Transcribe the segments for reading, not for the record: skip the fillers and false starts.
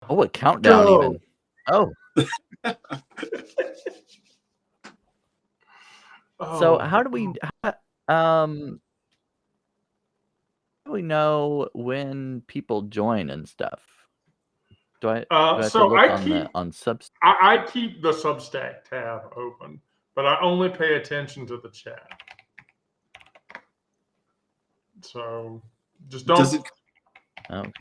Oh, a countdown Go. even. Oh. So how do we know when people join and stuff? Do I have to look on Substack? I keep the Substack tab open, but I only pay attention to the chat. So just don't. Okay.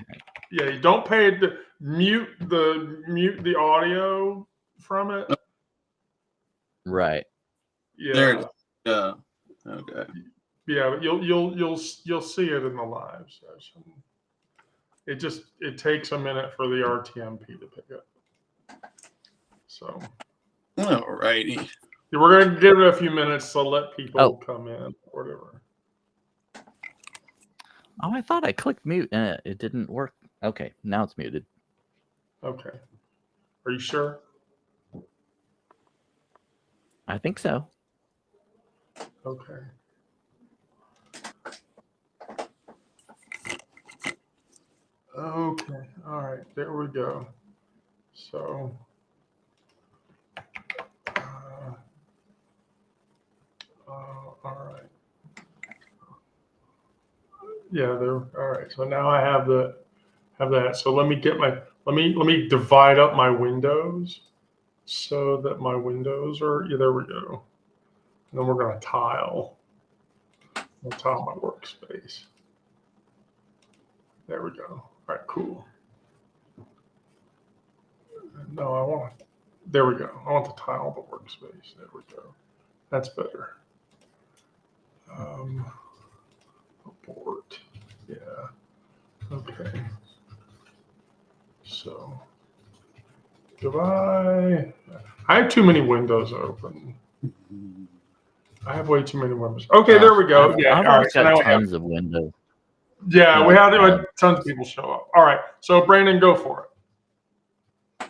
Yeah, you don't pay mute the audio from it. Right. Yeah. There. Yeah. Okay. Yeah, but you'll see it in the live session. It takes a minute for the RTMP to pick up. So. Alrighty. We're gonna give it a few minutes to let people come in, or whatever. Oh, I thought I clicked mute and it didn't work. Okay, now it's muted. Okay. Are you sure? I think so. Okay. Okay. All right. There we go. So. All right. Yeah. There. All right. So now I have that. So let me let me divide up my windows so that my windows are. Yeah. There we go. And then we're gonna tile. I'll tile my workspace. There we go. All right. Cool. No, I want. There we go. I want to tile the workspace. There we go. That's better. Abort. Yeah. Okay. So, I have too many windows open. I have way too many windows. Okay, there we go. I've always got tons of windows. Yeah, we had tons of people show up. All right. So, Brandon, go for it.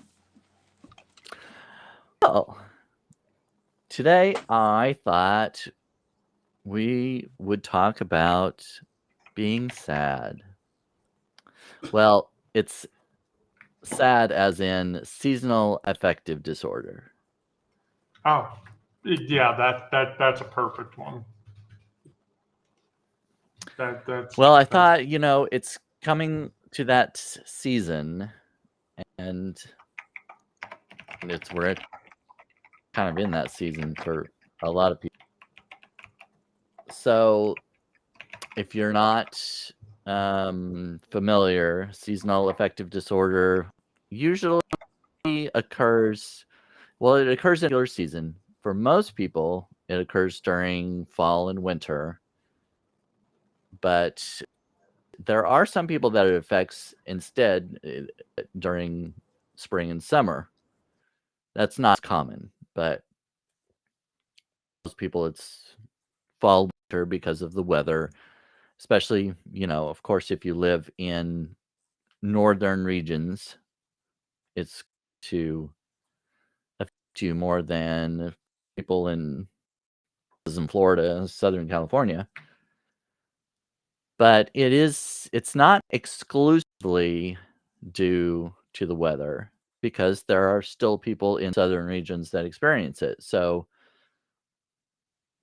Well, today I thought we would talk about being sad. Well, it's sad as in seasonal affective disorder. Oh, yeah, that's a perfect one. Well, I thought, it's coming to that season, and we're kind of in that season for a lot of people. So if you're not familiar, seasonal affective disorder usually occurs, it occurs in the season. For most people, it occurs during fall and winter. But there are some people that it affects instead during spring and summer. That's not common, but most people it's fall, winter because of the weather, especially, of course, if you live in northern regions, it's to affect you more than people in Florida, Southern California. But it's not exclusively due to the weather, because there are still people in southern regions that experience it. So,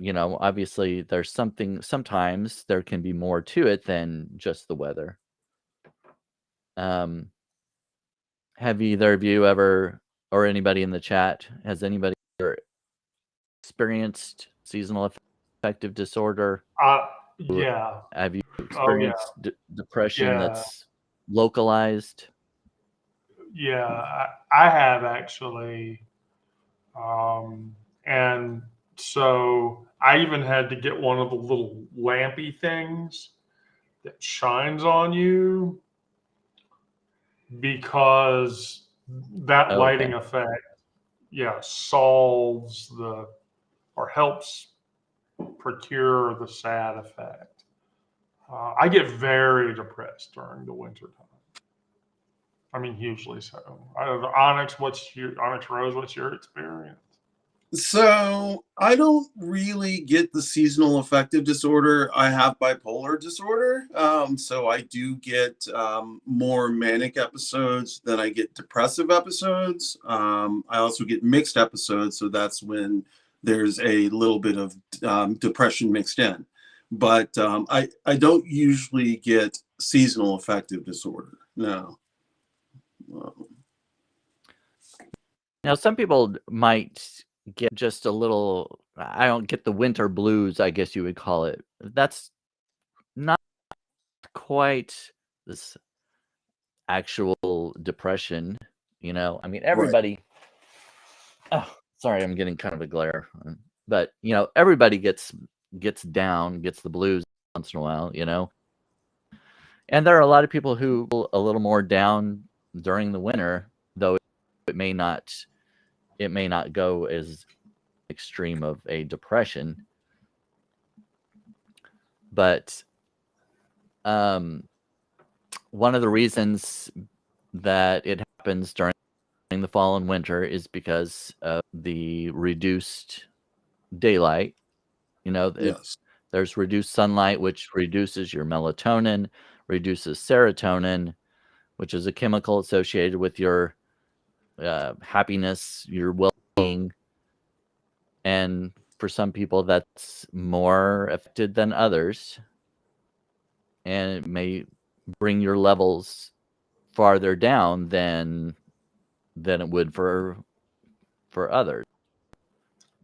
obviously there's sometimes there can be more to it than just the weather. Have either of you ever, or anybody in the chat, has anybody ever experienced seasonal affective disorder? Yeah. Have you experienced depression that's localized? Yeah, I have actually. And so I even had to get one of the little lampy things that shines on you, because that lighting effect, solves or helps procure the sad effect. I get very depressed during the winter time. I mean, hugely so. I don't know, OnyxRose, what's your experience? So I don't really get the seasonal affective disorder. I have bipolar disorder. So I do get more manic episodes than I get depressive episodes. I also get mixed episodes. So that's when there's a little bit of depression mixed in. But I don't usually get seasonal affective disorder. No. Now, some people might get just a little, I don't get the winter blues, I guess you would call it. That's not quite this actual depression, you know? I mean, Right. everybody, oh, sorry, I'm getting kind of a glare. But, you know, everybody gets down, gets the blues once in a while, you know? And there are a lot of people who are a little more down during the winter, though it may not go as extreme of a depression. But one of the reasons that it happens during the fall and winter is because of the reduced daylight. You know, Yes. there's reduced sunlight, which reduces your melatonin, reduces serotonin, which is a chemical associated with your happiness, your well-being. And for some people, that's more affected than others. And it may bring your levels farther down than it would for others.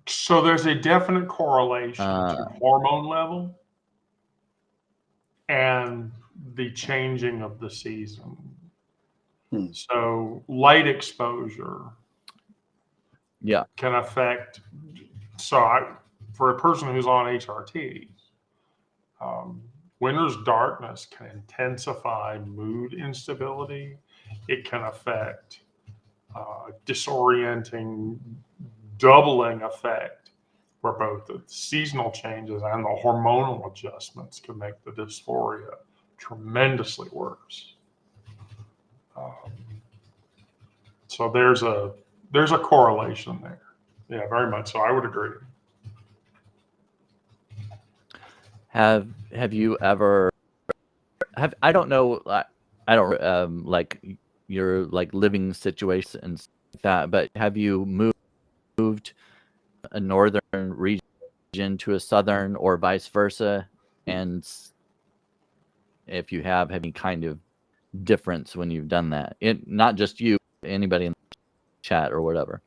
So there's a definite correlation to hormone level and the changing of the season. So light exposure can affect. So for a person who's on HRT, winter's darkness can intensify mood instability. It can affect disorienting, doubling effect where both the seasonal changes and the hormonal adjustments can make the dysphoria tremendously worse. So there's a correlation there. Yeah, very much so. I would agree. Have you ever I don't know, I don't like your like living situation and like that, but have you moved a northern region to a southern or vice versa? And if you have any kind of difference when you've done that? It not just you, anybody in the chat or whatever.